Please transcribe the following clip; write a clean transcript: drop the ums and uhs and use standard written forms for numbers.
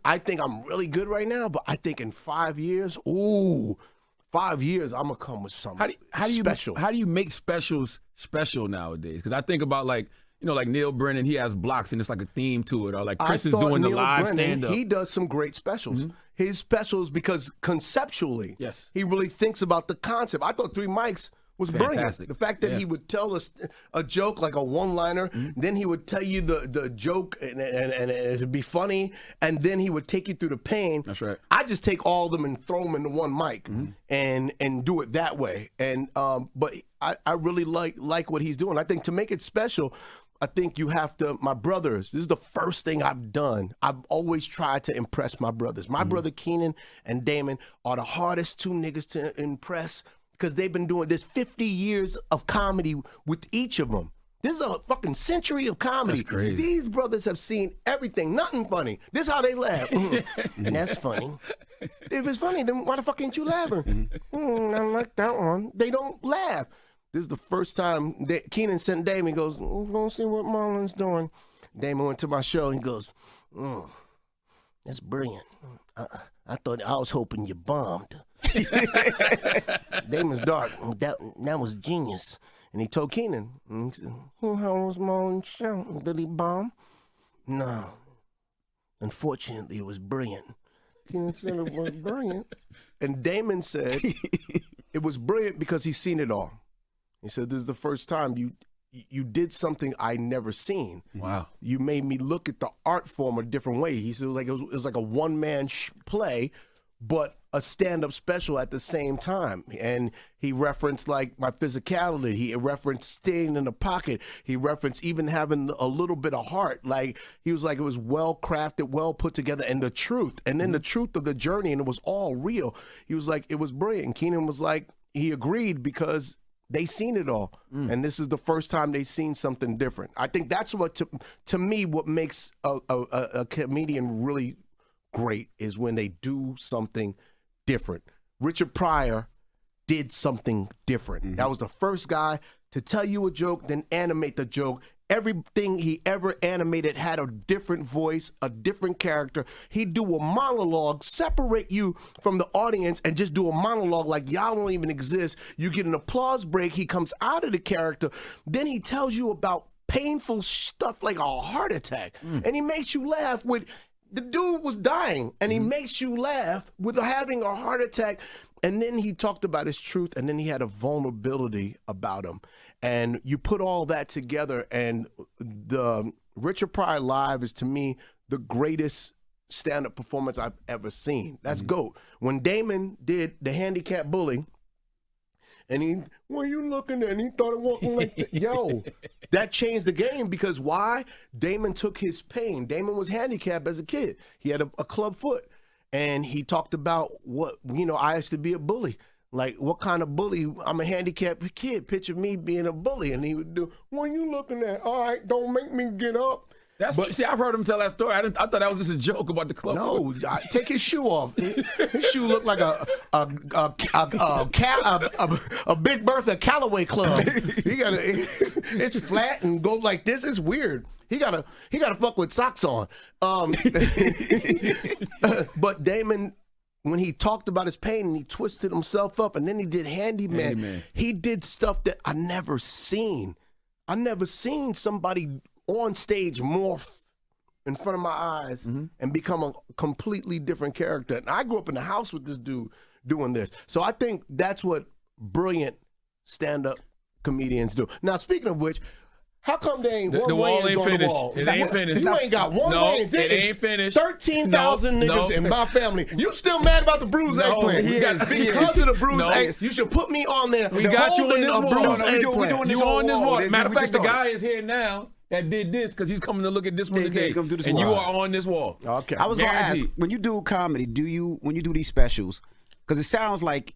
I think I'm really good right now, but I think in 5 years, 5 years, I'm gonna come with something special. How do you make specials special nowadays? Because I think about like Neil Brennan, he has blocks and it's like a theme to it, or like Chris is doing the live stand-up. He does some great specials. Mm-hmm. His specials, because conceptually, yes, he really thinks about the concept. I thought Three Mics was brilliant. The fact that he would tell us a joke, like a one-liner, then he would tell you the joke and it'd be funny, and then he would take you through the pain. That's right. I just take all of them and throw them into one mic and do it that way. And but I really like what he's doing. I think to make it special, I think you have to, my brothers, this is the first thing I've done. I've always tried to impress my brothers. My brother Keenan and Damon are the hardest two niggas to impress, because they've been doing this 50 years of comedy with each of them. This is a fucking century of comedy. That's crazy. These brothers have seen everything. Nothing funny. This is how they laugh. That's funny. If it's funny, then why the fuck ain't you laughing? I don't like that one. They don't laugh. This is the first time that Keenan sent Damon. He goes, we're going to see what Marlon's doing. Damon went to my show and he goes, that's brilliant. I was hoping you bombed. Damon's dark. That was genius. And he told Keenan, how was Marlon's show? Did he bomb? No. Unfortunately, it was brilliant. Keenan said it was brilliant. And Damon said it was brilliant because he's seen it all. He said, this is the first time you did something I never seen. Wow. You made me look at the art form a different way. He said it was like a one-man play, but a stand-up special at the same time. And he referenced like my physicality. He referenced staying in the pocket. He referenced even having a little bit of heart. Like, he was like, it was well crafted, well put together, and the truth. And then the truth of the journey, and it was all real. He was like, it was brilliant. And Keenan was like, he agreed because they seen it all, and this is the first time they seen something different. I think that's what, to me, what makes a comedian really great is when they do something different. Richard Pryor did something different. That was the first guy to tell you a joke, then animate the joke. Everything he ever animated had a different voice, a different character. He'd do a monologue, separate you from the audience, and just do a monologue like y'all don't even exist. You get an applause break. He comes out of the character. Then he tells you about painful stuff like a heart attack. And he makes you laugh with, the dude was dying, and he makes you laugh with having a heart attack. And then he talked about his truth, and then he had a vulnerability about him. And you put all that together, and the Richard Pryor Live is, to me, the greatest stand-up performance I've ever seen. That's GOAT. When Damon did the handicap bully, and what are you looking at? And he thought it wasn't like that. Yo, that changed the game, because why? Damon took his pain. Damon was handicapped as a kid. He had a club foot. And he talked about what, I used to be a bully. Like, what kind of bully? I'm a handicapped kid. Picture me being a bully. And he would do, what are you looking at? All right, don't make me get up. See, I've heard him tell that story. I thought that was just a joke about the club. No, take his shoe off. His shoe looked like a Big Bertha Callaway club. It's flat and goes like this. It's weird. He gotta fuck with socks on. But Damon, when he talked about his pain and he twisted himself up, and then he did Handyman. He did stuff that I never seen. I never seen somebody on stage morph in front of my eyes and become a completely different character. And I grew up in the house with this dude doing this. So I think that's what brilliant stand-up comedians do. Now, speaking of which, how come they ain't one Wayans on the wall? It ain't finished. You ain't got one Wayans. It ain't finished. 13,000 niggas in my family. You still mad about the bruised eggplant? Because of the bruised eggplant. You should put me on there. We got you on this wall. You on this wall. Matter of fact, the guy is here now that did this because he's coming to look at this one today. And you are on this wall. Okay. I was going to ask, when you do comedy, when you do these specials, because it sounds like